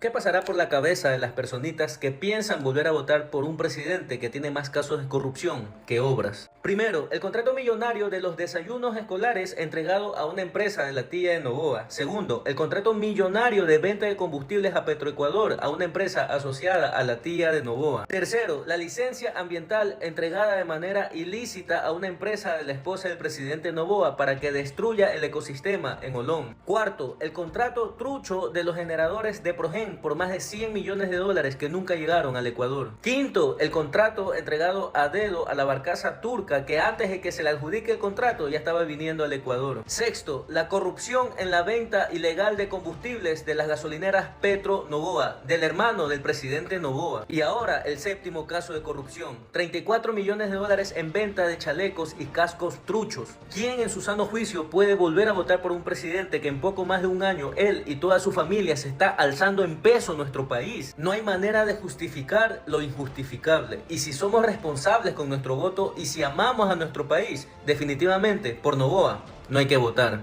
¿Qué pasará por la cabeza de las personitas que piensan volver a votar por un presidente que tiene más casos de corrupción que obras? Primero, el contrato millonario de los desayunos escolares entregado a una empresa de la tía de Noboa. Segundo, el contrato millonario de venta de combustibles a Petroecuador a una empresa asociada a la tía de Noboa. Tercero, la licencia ambiental entregada de manera ilícita a una empresa de la esposa del presidente Noboa para que destruya el ecosistema en Olón. Cuarto, el contrato trucho de los generadores de Progen por más de 100 millones de dólares que nunca llegaron al Ecuador. Quinto, el contrato entregado a dedo a la barcaza turca que antes de que se le adjudique el contrato ya estaba viniendo al Ecuador. Sexto, la corrupción en la venta ilegal de combustibles de las gasolineras Petro Noboa, del hermano del presidente Noboa. Y ahora el séptimo caso de corrupción, 34 millones de dólares en venta de chalecos y cascos truchos. ¿Quién en su sano juicio puede volver a votar por un presidente que en poco más de un año él y toda su familia se está alzando en peso nuestro país? No hay manera de justificar lo injustificable. Y si somos responsables con nuestro voto y si amamos a nuestro país, definitivamente por Noboa no hay que votar.